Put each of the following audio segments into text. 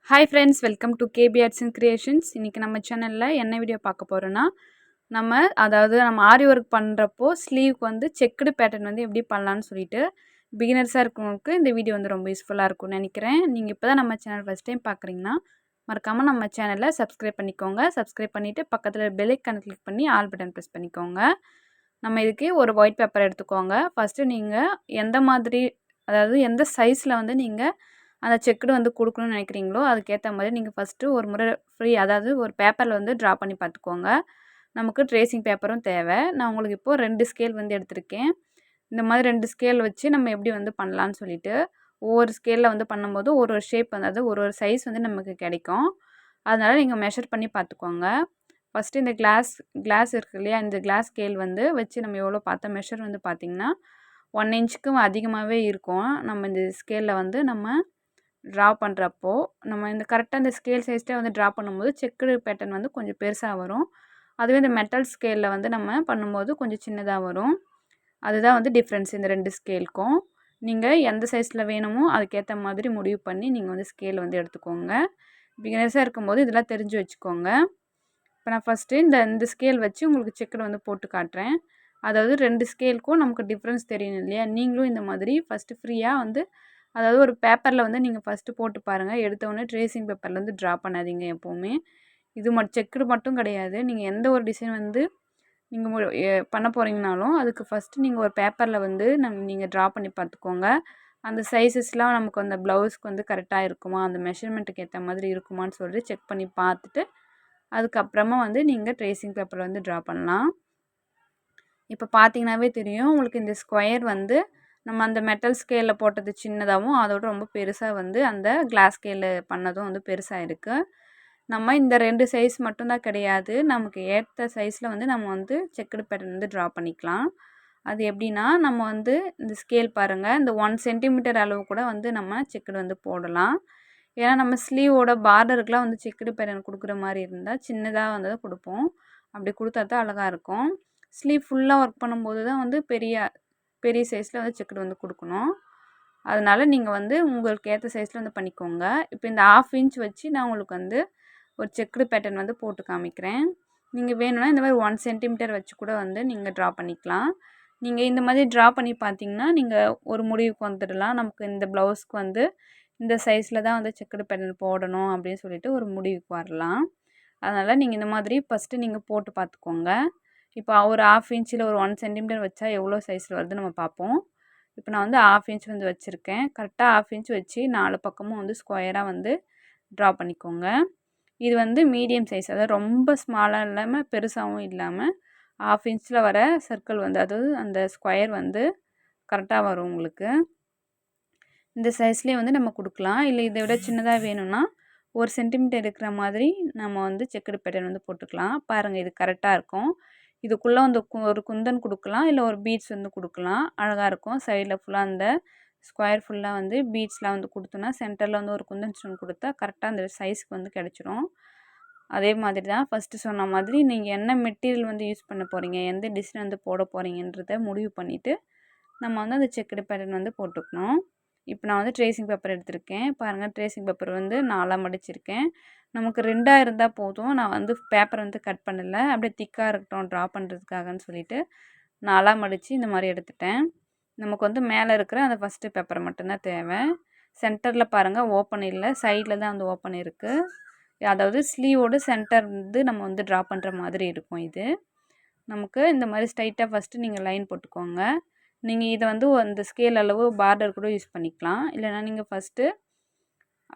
Hi friends, welcome to KP arts and creations. இன்றைக்கி நம்ம சேனலில் என்ன வீடியோ பார்க்க போகிறோன்னா, நம்ம ஆரி ஒர்க் பண்ணுறப்போ ஸ்லீவ்க்கு வந்து செக்குடு பேட்டர்ன் வந்து எப்படி பண்ணலான்னு சொல்லிட்டு பிகினர்ஸாக இருக்கவங்களுக்கு இந்த வீடியோ வந்து ரொம்ப யூஸ்ஃபுல்லாக இருக்கும்னு நினைக்கிறேன். நீங்கள் இப்போ தான் நம்ம சேனல் ஃபஸ்ட் டைம் பார்க்குறீங்கன்னா மறக்காமல் நம்ம சேனலை சப்ஸ்கிரைப் பண்ணிக்கோங்க. சப்ஸ்கிரைப் பண்ணிவிட்டு பக்கத்தில் பெல் ஐக்கானை கிளிக் பண்ணி ஆல் பட்டன் ப்ரெஸ் பண்ணிக்கோங்க. நம்ம இதுக்கு ஒரு ஒயிட் பேப்பர் எடுத்துக்கோங்க. ஃபஸ்ட்டு நீங்கள் எந்த மாதிரி, அதாவது எந்த சைஸில் வந்து நீங்கள் அந்த செக்குடு வந்து கொடுக்கணும்னு நினைக்கிறீங்களோ அதுக்கேற்ற மாதிரி நீங்கள் ஃபஸ்ட்டு ஒரு முறை அதாவது ஒரு பேப்பரில் வந்து ட்ரா பண்ணி பார்த்துக்கோங்க. நமக்கு ட்ரேசிங் பேப்பரும் தேவை. நான் உங்களுக்கு இப்போது 2 ஸ்கேல் வந்து எடுத்திருக்கேன். இந்த மாதிரி 2 ஸ்கேல் வச்சு நம்ம எப்படி வந்து பண்ணலான்னு சொல்லிட்டு ஒவ்வொரு ஸ்கேலில் வந்து பண்ணும்போது ஒரு ஷேப் வந்து, அதாவது ஒரு சைஸ் வந்து நமக்கு கிடைக்கும். அதனால் நீங்கள் மெஷர் பண்ணி பார்த்துக்கோங்க. ஃபஸ்ட்டு இந்த கிளாஸ் இருக்குது இல்லையா, இந்த கிளாஸ் ஸ்கேல் வந்து வச்சு நம்ம எவ்வளோ பார்த்தா மெஷர் வந்து பார்த்திங்கன்னா 1 இன்ச்சுக்கும் அதிகமாகவே இருக்கும். நம்ம இந்த ஸ்கேலில் வந்து நம்ம ட்ரா பண்ணுறப்போ நம்ம இந்த கரெக்டாக இந்த ஸ்கேல் சைஸ்லேயே வந்து ட்ரா பண்ணும்போது செக்குடு பேட்டர்ன் வந்து கொஞ்சம் பெருசாக வரும். அதுவே இந்த மெட்டல் ஸ்கேலில் வந்து நம்ம பண்ணும்போது கொஞ்சம் சின்னதாக வரும். அதுதான் வந்து டிஃப்ரென்ஸ் இந்த 2 ஸ்கேலுக்கும். நீங்கள் எந்த சைஸில் வேணுமோ அதுக்கேற்ற மாதிரி முடிவு பண்ணி நீங்கள் வந்து ஸ்கேல் வந்து எடுத்துக்கோங்க. பிகினர்ஸாக இருக்கும்போது இதெல்லாம் தெரிஞ்சு வச்சுக்கோங்க. இப்போ நான் ஃபஸ்ட்டு இந்த ஸ்கேல் வச்சு உங்களுக்கு செக்குடு வந்து போட்டு காட்டுறேன். அதாவது 2 ஸ்கேலுக்கும் நமக்கு டிஃப்ரென்ஸ் தெரியணும் இல்லையா. நீங்களும் இந்த மாதிரி ஃபஸ்ட்டு ஃப்ரீயாக வந்து, அதாவது ஒரு பேப்பரில் வந்து நீங்கள் ஃபஸ்ட்டு போட்டு பாருங்கள். எடுத்தோடனே ட்ரேசிங் பேப்பரில் வந்து ட்ரா பண்ணாதீங்க எப்போவுமே. இது செக்குடு மட்டும் கிடையாது, நீங்கள் எந்த ஒரு டிசைன் வந்து நீங்கள் பண்ண போகிறீங்கனாலும் அதுக்கு ஃபஸ்ட்டு நீங்கள் ஒரு பேப்பரில் வந்து நீங்கள் ட்ரா பண்ணி பார்த்துக்கோங்க. அந்த சைஸஸ்லாம் நமக்கு அந்த ப்ளவுஸ்க்கு வந்து கரெக்டாக இருக்குமா, அந்த மெஷர்மெண்ட்டுக்கு ஏற்ற மாதிரி இருக்குமான்னு சொல்லிட்டு செக் பண்ணி பார்த்துட்டு அதுக்கப்புறமா வந்து நீங்கள் ட்ரேசிங் பேப்பரில் வந்து ட்ரா பண்ணலாம். இப்போ பார்த்தீங்கன்னாவே தெரியும் உங்களுக்கு இந்த ஸ்கொயர் வந்து நம்ம அந்த மெட்டல் ஸ்கேலில் போட்டது சின்னதாகவும் அதோட ரொம்ப பெருசாக வந்து அந்த கிளாஸ் ஸ்கேலில் பண்ணதும் வந்து பெருசாக இருக்குது. நம்ம இந்த 2 சைஸ் மட்டும்தான் கிடையாது, நமக்கு ஏற்ற சைஸில் வந்து நம்ம வந்து செக்குடு பேட்டர்ன் வந்து ட்ரா பண்ணிக்கலாம். அது எப்படின்னா, நம்ம வந்து இந்த ஸ்கேல் பாருங்கள், இந்த 1 சென்டிமீட்டர் அளவு கூட வந்து நம்ம செக்குடு வந்து போடலாம். ஏன்னா நம்ம ஸ்லீவோட பார்டருக்குலாம் வந்து செக்குடு பேட்டர்ன் கொடுக்குற மாதிரி இருந்தால் சின்னதாக வந்து கொடுப்போம். அப்படி கொடுத்தா தான் அழகாக இருக்கும். ஸ்லீவ் ஃபுல்லாக ஒர்க் பண்ணும்போது தான் வந்து பெரிய சைஸில் வந்து செக்குடு வந்து கொடுக்கணும். அதனால் நீங்கள் வந்து உங்களுக்கு ஏற்ற சைஸில் வந்து பண்ணிக்கோங்க. இப்போ இந்த 1/2 இன்ச் வச்சு நான் உங்களுக்கு வந்து ஒரு செக்குடு பேட்டர்ன் வந்து போட்டு காமிக்கிறேன். நீங்கள் வேணும்னா இந்த மாதிரி 1 சென்டிமீட்டர் வச்சு கூட வந்து நீங்கள் ட்ரா பண்ணிக்கலாம். நீங்கள் இந்த மாதிரி ட்ரா பண்ணி பார்த்தீங்கன்னா நீங்கள் ஒரு முடிவுக்கு வந்துடலாம். நமக்கு இந்த ப்ளவுஸ்க்கு வந்து இந்த சைஸில் தான் வந்து செக்குடு பேட்டர்ன் போடணும் அப்படின்னு சொல்லிட்டு ஒரு முடிவுக்கு வரலாம். அதனால் நீங்கள் இந்த மாதிரி ஃபஸ்ட்டு நீங்கள் போட்டு பார்த்துக்கோங்க. இப்போ ஒரு 1/2 இன்ச்சில் ஒரு 1 சென்டிமீட்டர் வச்சா எவ்வளோ சைஸில் வருதுன்னு நம்ம பார்ப்போம். இப்போ நான் வந்து 1/2 இன்ச் வந்து வச்சுருக்கேன். கரெக்டாக 1/2 இன்ச் வச்சு 4 பக்கமும் வந்து ஸ்கொயராக வந்து ட்ரா பண்ணிக்கோங்க. இது வந்து மீடியம் சைஸ், அதாவது ரொம்ப ஸ்மாலாக இல்லாமல் பெருசாகவும் இல்லாமல் 1/2 இன்ச்சில் வர சர்க்கிள் வந்து, அதாவது அந்த ஸ்கொயர் வந்து கரெக்டாக வரும் உங்களுக்கு. இந்த சைஸ்லேயே வந்து நம்ம கொடுக்கலாம். இல்லை இதை விட சின்னதாக வேணும்னா 1 சென்டிமீட்டர் இருக்கிற மாதிரி நம்ம வந்து செக்குடு பேட்டர்ன் வந்து போட்டுக்கலாம். பாருங்கள், இது கரெக்டாக இருக்கும். இதுக்குள்ளே வந்து ஒரு குந்தன் கொடுக்கலாம், இல்லை ஒரு பீட்ஸ் வந்து கொடுக்கலாம். அழகாக இருக்கும். சைடில் ஃபுல்லாக அந்த ஸ்கொயர் ஃபுல்லாக வந்து பீட்ஸ்லாம் வந்து கொடுத்தோன்னா சென்டரில் வந்து ஒரு குந்தன் ஸ்டோன் கொடுத்தா கரெக்டாக அந்த சைஸ்க்கு வந்து கிடச்சிரும். அதே மாதிரி தான் ஃபஸ்ட்டு சொன்ன மாதிரி நீங்கள் என்ன மெட்டீரியல் வந்து யூஸ் பண்ண போகிறீங்க, எந்த டிசைன் வந்து போட போகிறீங்கன்றத முடிவு பண்ணிவிட்டு நம்ம வந்து அந்த செக்குடு பேட்டர்ன் வந்து போட்டுக்கணும். இப்போ நான் வந்து ட்ரேசிங் பேப்பர் எடுத்திருக்கேன். பாருங்கள், ட்ரேசிங் பேப்பர் வந்து 4ஆக மடிச்சிருக்கேன். நமக்கு 2ஆக இருந்தால் போதும். நான் வந்து பேப்பர் வந்து கட் பண்ணலை, அப்படியே திக்காக இருக்கட்டும் ட்ரா பண்ணுறதுக்காகன்னு சொல்லிவிட்டு 4ஆக மடித்து இந்த மாதிரி எடுத்துட்டேன். நமக்கு வந்து மேலே இருக்கிற அந்த ஃபஸ்ட்டு பேப்பர் மட்டும்தான் தேவை. சென்டரில் பாருங்கள் ஓப்பன் இல்லை, சைடில் தான் வந்து ஓப்பன் இருக்குது. அதாவது ஸ்லீவோட சென்டர் வந்து நம்ம வந்து ட்ரா பண்ணுற மாதிரி இருக்கும். இது நமக்கு இந்த மாதிரி ஸ்ட்ரைட்டாக ஃபஸ்ட்டு நீங்கள் லைன் போட்டுக்கோங்க. நீங்கள் இதை வந்து அந்த ஸ்கேல் அளவு பார்டர் கூட யூஸ் பண்ணிக்கலாம். இல்லைனா நீங்கள் ஃபஸ்ட்டு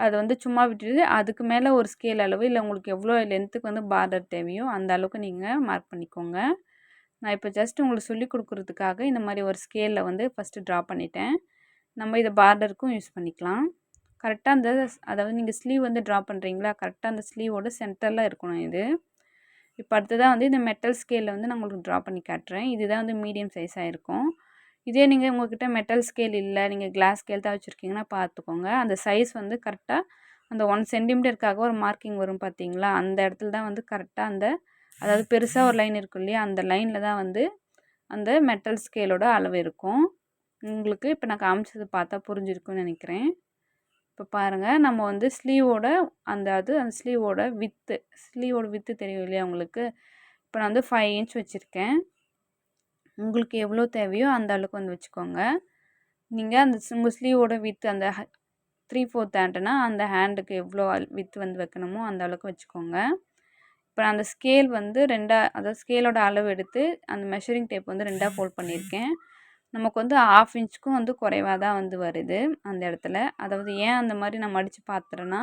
அதை வந்து சும்மா விட்டுட்டு அதுக்கு மேலே ஒரு ஸ்கேல் அளவு, இல்லை உங்களுக்கு எவ்வளோ லென்த்துக்கு வந்து பார்டர் தேவையோ அந்த அளவுக்கு நீங்கள் மார்க் பண்ணிக்கோங்க. நான் இப்போ ஜஸ்ட் உங்களுக்கு சொல்லிக் கொடுக்குறதுக்காக இந்த மாதிரி ஒரு ஸ்கேலில் வந்து ஃபஸ்ட்டு ட்ரா பண்ணிட்டேன். நம்ம இதை பார்டருக்கும் யூஸ் பண்ணிக்கலாம். கரெக்டாக அந்த, அதாவது நீங்கள் ஸ்லீவ் வந்து ட்ரா பண்ணுறீங்களா, கரெக்டாக அந்த ஸ்லீவோட சென்டரில் இருக்கணும் இது. இப்போ அடுத்ததாக வந்து இந்த மெட்டல் ஸ்கேலில் வந்து நான் உங்களுக்கு ட்ரா பண்ணி காட்டுறேன். இதுதான் வந்து மீடியம் சைஸாக இருக்கும். இதே நீங்கள் உங்கள்கிட்ட மெட்டல் ஸ்கேல் இல்லை, நீங்கள் கிளாஸ் ஸ்கேல் தான் வச்சுருக்கீங்கன்னா பார்த்துக்கோங்க. அந்த சைஸ் வந்து கரெக்டாக அந்த 1 சென்டிமீட்டருக்காக ஒரு மார்க்கிங் வரும் பார்த்தீங்களா, அந்த இடத்துல தான் வந்து கரெக்டாக அந்த, அதாவது பெருசாக ஒரு லைன் இருக்கும் இல்லையா, அந்த லைனில் தான் வந்து அந்த மெட்டல் ஸ்கேலோட அளவு இருக்கும். உங்களுக்கு இப்போ நான் காமிச்சது பார்த்தா புரிஞ்சிருக்குன்னு நினைக்கிறேன். இப்போ பாருங்கள், நம்ம வந்து ஸ்லீவோட அந்த ஸ்லீவோட வித்து தெரியும் இல்லையா உங்களுக்கு? இப்போ நான் வந்து 5 இன்ச் வச்சுருக்கேன். உங்களுக்கு எவ்வளோ தேவையோ அந்த அளவுக்கு வந்து வச்சுக்கோங்க. நீங்கள் அந்த உங்கள் ஸ்லீவோட வித்து அந்த 3/4 ஹேண்டுனா அந்த ஹேண்டுக்கு எவ்வளோ வித்து வந்து வைக்கணுமோ அந்த அளவுக்கு வச்சுக்கோங்க. இப்போ நான் அந்த ஸ்கேல் வந்து அதாவது ஸ்கேலோட அளவு எடுத்து அந்த மெஷரிங் டேப் வந்து 2ஆ ஃபோல்ட் பண்ணியிருக்கேன். நமக்கு வந்து 1/2 இன்ச்சுக்கும் வந்து குறைவா தான் வந்து வருது அந்த இடத்துல. அதாவது ஏன் அந்த மாதிரி நான் மடித்து பார்த்துறேன்னா,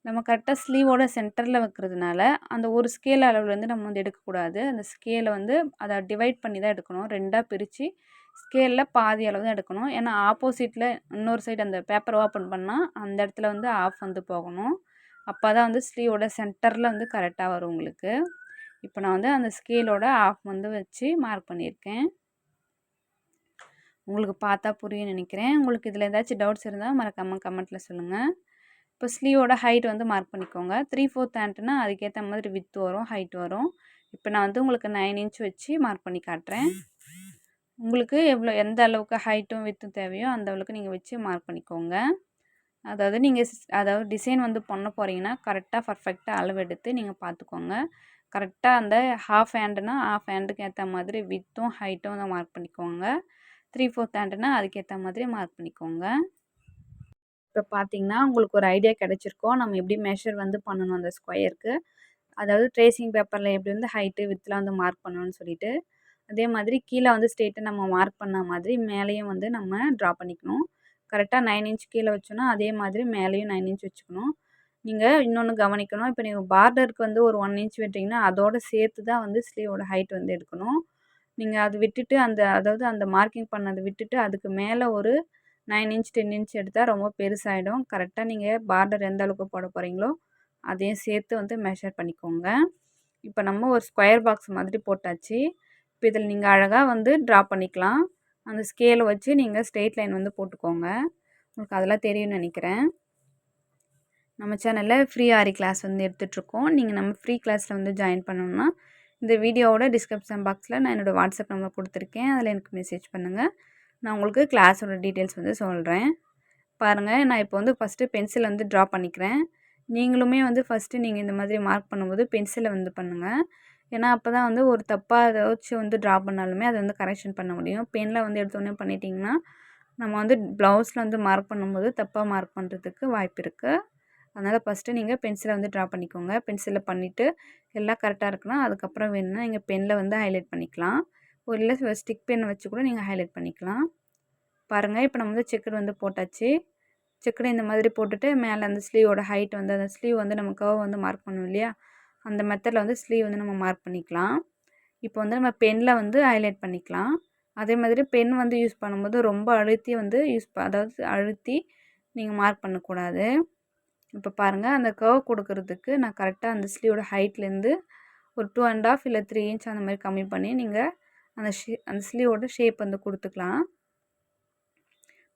நம்ம கரெக்டாக ஸ்லீவோட சென்டரில் வைக்கிறதுனால அந்த ஒரு ஸ்கேல் அளவுலேருந்து நம்ம வந்து எடுக்கக்கூடாது. அந்த ஸ்கேலை வந்து அதை டிவைட் பண்ணி தான் எடுக்கணும். 2ஆ பிரித்து ஸ்கேலில் பாதி அளவு தான் எடுக்கணும். ஏன்னா ஆப்போசிட்டில் இன்னொரு சைடு அந்த பேப்பர் ஓப்பன் பண்ணால் அந்த இடத்துல வந்து ஆஃப் வந்து போகணும். அப்போ தான் வந்து ஸ்லீவோட சென்டரில் வந்து கரெக்டாக வரும் உங்களுக்கு. இப்போ நான் வந்து அந்த ஸ்கேலோட ஆஃப் வந்து வச்சு மார்க் பண்ணியிருக்கேன். உங்களுக்கு பார்த்தா புரியும்னு நினைக்கிறேன். உங்களுக்கு இதில் ஏதாச்சும் டவுட்ஸ் இருந்தால் மறக்காமல் கமெண்ட்டில் சொல்லுங்கள். இப்போ ஸ்லீவோட ஹைட் வந்து மார்க் பண்ணிக்கோங்க. 3/4 ஹேண்ட்னா அதுக்கேற்ற மாதிரி வித் வரும், ஹைட் வரும். இப்போ நான் வந்து உங்களுக்கு 9 இன்ச் வச்சு மார்க் பண்ணி காட்டுறேன். உங்களுக்கு எந்த அளவுக்கு ஹைட்டும் வித்தும் தேவையோ அந்த அளவுக்கு நீங்கள் வச்சு மார்க் பண்ணிக்கோங்க. அதாவது டிசைன் வந்து பண்ண போகிறீங்கன்னா கரெக்டாக பர்ஃபெக்டாக அளவு எடுத்து நீங்கள் பார்த்துக்கோங்க. கரெக்டாக அந்த ஹாஃப் ஹேண்டுனா ஹாஃப் ஹேண்டுக்கு ஏற்ற மாதிரி வித்தும் ஹைட்டும் தான் மார்க் பண்ணிக்கோங்க. 3/4 ஹேண்டுனா அதுக்கேற்ற மாதிரி மார்க் பண்ணிக்கோங்க. இப்போ பார்த்தீங்கன்னா உங்களுக்கு ஒரு ஐடியா கிடச்சிருக்கோம். நம்ம எப்படி மெஷர் வந்து பண்ணணும் அந்த ஸ்கொயருக்கு. அதாவது ட்ரேசிங் பேப்பரில் எப்படி வந்து ஹைட்டு வித்துலாம் வந்து மார்க் பண்ணணும்னு சொல்லிட்டு. அதே மாதிரி கீழே வந்து ஸ்ட்ரெயிட்டாக நம்ம மார்க் பண்ண மாதிரி மேலேயும் வந்து நம்ம ட்ரா பண்ணிக்கணும். கரெக்டாக 9 இன்ச் கீழே வச்சோன்னா அதே மாதிரி மேலேயும் 9 இன்ச் வச்சுக்கணும். நீங்கள் இன்னொன்று கவனிக்கணும். இப்போ நீங்கள் பார்டருக்கு வந்து ஒரு 1 இன்ச் விட்டிங்கன்னா அதோடு சேர்த்து தான் வந்து ஸ்லீவோட ஹைட் வந்து எடுக்கணும். நீங்கள் அது விட்டுட்டு அதாவது அந்த மார்க்கிங் பண்ணதை விட்டுட்டு அதுக்கு மேலே ஒரு 9 இன்ச் 10 இன்ச் எடுத்தால் ரொம்ப பெருசாகிடும். கரெக்டாக நீங்கள் பார்டர் எந்த அளவுக்கு போட போகிறீங்களோ அதையும் சேர்த்து வந்து மெஷர் பண்ணிக்கோங்க. இப்போ நம்ம ஒரு ஸ்கொயர் பாக்ஸ் மாதிரி போட்டாச்சு. இப்போ இதில் நீங்கள் அழகாக வந்து ட்ரா பண்ணிக்கலாம். அந்த ஸ்கேலை வச்சு நீங்கள் ஸ்ட்ரெயிட் லைன் வந்து போட்டுக்கோங்க. உங்களுக்கு அதெல்லாம் தெரியும்னு நினைக்கிறேன். நம்ம சேனலில் ஃப்ரீ ஆரி கிளாஸ் வந்து எடுத்துகிட்ருக்கோம். நீங்கள் நம்ம ஃப்ரீ கிளாஸில் வந்து ஜாயின் பண்ணணும்னா இந்த வீடியோவோட டிஸ்கிரிப்ஷன் பாக்ஸில் நான் என்னோடய வாட்ஸ்அப் நம்பர் கொடுத்துருக்கேன். அதில் எனக்கு மெசேஜ் பண்ணுங்கள். நான் உங்களுக்கு கிளாஸோட டீட்டெயில்ஸ் வந்து சொல்கிறேன். பாருங்கள், நான் இப்போ வந்து ஃபஸ்ட்டு பென்சில் வந்து ட்ரா பண்ணிக்கிறேன். நீங்களுமே வந்து ஃபஸ்ட்டு நீங்கள் இந்த மாதிரி மார்க் பண்ணும்போது பென்சிலை வந்து பண்ணுங்கள். ஏன்னா அப்போ தான் வந்து ஒரு தப்பாக ஏதாச்சும் வந்து ட்ரா பண்ணாலுமே அதை வந்து கரெக்ஷன் பண்ண முடியும். பெனில் வந்து எடுத்தோடனே பண்ணிட்டிங்கன்னா நம்ம வந்து ப்ளவுஸில் வந்து மார்க் பண்ணும்போது தப்பாக மார்க் பண்ணுறதுக்கு வாய்ப்பு இருக்குது. அதனால் ஃபஸ்ட்டு நீங்கள் பென்சிலை வந்து ட்ரா பண்ணிக்கோங்க. பென்சிலில் பண்ணிவிட்டு எல்லாம் கரெக்டாக இருக்குன்னா அதுக்கப்புறம் வேணும்னா நீங்கள் பெனில் வந்து ஹைலைட் பண்ணிக்கலாம். ஒரு இல்லை ஸ்டிக் பென் வச்சு கூட நீங்கள் ஹைலைட் பண்ணிக்கலாம். பாருங்கள், இப்போ நம்ம வந்து செக்குடு வந்து போட்டாச்சு. செக்குடு இந்த மாதிரி போட்டுட்டு மேலே அந்த ஸ்லீவோட ஹைட் வந்து அந்த ஸ்லீவ் வந்து நம்ம கர்வ் வந்து மார்க் பண்ணுவோம் இல்லையா, அந்த மெத்தடில் வந்து ஸ்லீவ் வந்து நம்ம மார்க் பண்ணிக்கலாம். இப்போ வந்து நம்ம பெனில் வந்து ஹைலைட் பண்ணிக்கலாம். அதே மாதிரி பென் வந்து யூஸ் பண்ணும்போது ரொம்ப அழுத்தி வந்து அதாவது அழுத்தி நீங்கள் மார்க் பண்ணக்கூடாது. இப்போ பாருங்கள், அந்த கர்வ் கொடுக்கறதுக்கு நான் கரெக்டாக அந்த ஸ்லீவோட ஹைட்லேருந்து ஒரு 2.5 இல்லை 3 இன்ச் அந்த மாதிரி கம்மி பண்ணி நீங்கள் அந்த ஸ்லீவோட ஷேப் வந்து கொடுத்துக்கலாம்.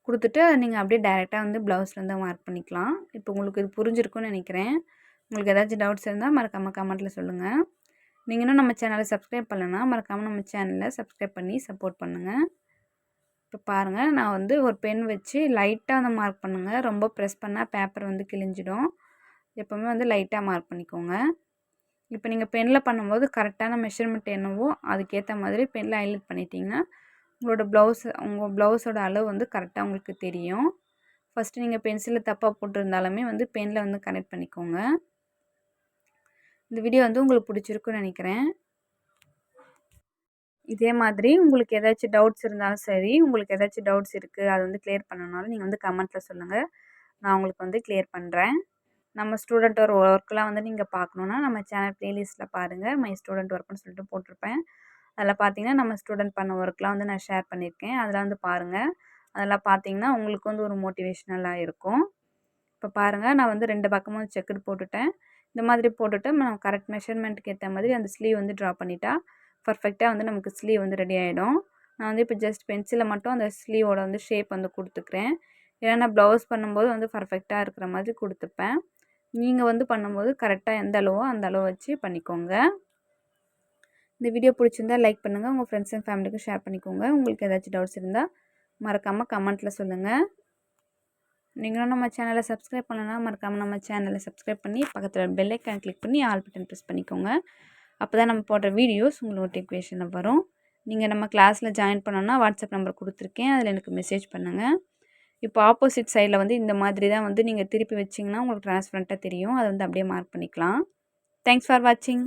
கொடுத்துட்டு நீங்கள் அப்படியே டைரெக்டாக வந்து ப்ளவுஸில் வந்து மார்க் பண்ணிக்கலாம். இப்போ உங்களுக்கு இது புரிஞ்சிருக்கும்னு நினைக்கிறேன். உங்களுக்கு ஏதாச்சும் டவுட்ஸ் இருந்தால் மறக்காமல் கமெண்ட்டில் சொல்லுங்கள். நீங்கள் இன்னும் நம்ம சேனலை சப்ஸ்கிரைப் பண்ணலன்னா மறக்காமல் நம்ம சேனலை சப்ஸ்கிரைப் பண்ணி சப்போர்ட் பண்ணுங்கள். இப்போ பாருங்கள், நான் வந்து ஒரு பென் வச்சு லைட்டாக வந்து மார்க் பண்ணுங்கள். ரொம்ப ப்ரெஸ் பண்ணால் பேப்பர் வந்து கிழிஞ்சிடும். எப்போவுமே வந்து லைட்டாக மார்க் பண்ணிக்கோங்க. இப்போ நீங்கள் பெனில் பண்ணும்போது கரெக்டான மெஷர்மெண்ட் என்னவோ அதுக்கேற்ற மாதிரி பெனில் ஹைலைட் பண்ணிட்டீங்கன்னா உங்கள் ப்ளவுஸோட அளவு வந்து கரெக்டாக உங்களுக்கு தெரியும். ஃபஸ்ட்டு நீங்கள் பென்சிலில் தப்பாக போட்டிருந்தாலுமே வந்து பெனில் வந்து கனெக்ட் பண்ணிக்கோங்க. இந்த வீடியோ வந்து உங்களுக்கு பிடிச்சிருக்குன்னு நினைக்கிறேன். இதே மாதிரி உங்களுக்கு ஏதாச்சும் டவுட்ஸ் இருந்தாலும் சரி, உங்களுக்கு ஏதாச்சும் டவுட்ஸ் இருக்குது அதை வந்து கிளியர் பண்ணனாலும் நீங்கள் வந்து கமெண்ட்டில் சொல்லுங்கள். நான் உங்களுக்கு வந்து கிளியர் பண்ணுறேன். நம்ம ஸ்டூடெண்ட்டோட ஒர்க்லாம் வந்து நீங்கள் பார்க்கணுன்னா நம்ம சேனல் ப்ளேலிஸ்ட்டில் பாருங்கள். மை ஸ்டூடெண்ட் ஒர்க்குன்னு சொல்லிட்டு போட்டிருப்பேன். அதில் பார்த்தீங்கன்னா நம்ம ஸ்டூடெண்ட் பண்ண ஒர்க்லாம் வந்து நான் ஷேர் பண்ணியிருக்கேன். அதெல்லாம் வந்து பாருங்கள். அதெல்லாம் பார்த்தீங்கன்னா உங்களுக்கு வந்து ஒரு மோட்டிவேஷ்னலாக இருக்கும். இப்போ பாருங்கள், நான் வந்து 2 பக்கமும் செக்குடு போட்டுட்டேன். இந்த மாதிரி போட்டுட்டு நம்ம கரெக்ட் மெஷர்மெண்ட்டுக்கு ஏற்ற மாதிரி அந்த ஸ்லீவ் வந்து ட்ரா பண்ணிட்டா பர்ஃபெக்டாக வந்து நமக்கு ஸ்லீவ் வந்து ரெடி ஆகிடும். நான் வந்து இப்போ ஜஸ்ட் பென்சிலில் மட்டும் அந்த ஸ்லீவோட வந்து ஷேப் வந்து கொடுத்துக்கிறேன். ஏன்னா நான் ப்ளவுஸ் பண்ணும்போது வந்து பர்ஃபெக்டாக இருக்கிற மாதிரி கொடுத்துப்பேன். நீங்கள் வந்து பண்ணும்போது கரெக்டாக எந்த அளவோ அந்த அளவு வச்சு பண்ணிக்கோங்க. இந்த வீடியோ பிடிச்சிருந்தா லைக் பண்ணுங்கள். உங்கள் ஃப்ரெண்ட்ஸ் அண்ட் ஃபேமிலிக்கும் ஷேர் பண்ணிக்கோங்க. உங்களுக்கு ஏதாச்சும் டவுட்ஸ் இருந்தால் மறக்காமல் கமெண்ட்டில் சொல்லுங்கள். நீங்களும் நம்ம சேனலை சப்ஸ்கிரைப் பண்ணலன்னா மறக்காமல் நம்ம சேனலை சப்ஸ்கிரைப் பண்ணி பக்கத்தில் பெல் ஐக்கான் கிளிக் பண்ணி ஆல் பட்டன் ப்ரெஸ் பண்ணிக்கோங்க. அப்போ தான் நம்ம போடுற வீடியோஸ் உங்களுக்கு நோட்டிஃபிகேஷனில் வரும். நீங்கள் நம்ம கிளாஸில் ஜாயின் பண்ணோன்னா வாட்ஸ்அப் நம்பர் கொடுத்துருக்கேன், அதில் எனக்கு மெசேஜ் பண்ணுங்கள். இப்போ ஆப்போசிட் சைடில் வந்து இந்த மாதிரி தான் வந்து நீங்கள் திருப்பி வச்சிங்கன்னா உங்களுக்கு ட்ரான்ஸ்பரண்ட்டாக தெரியும். அதை வந்து அப்படியே மார்க் பண்ணிக்கலாம். தேங்க்ஸ் ஃபார் வாட்சிங்.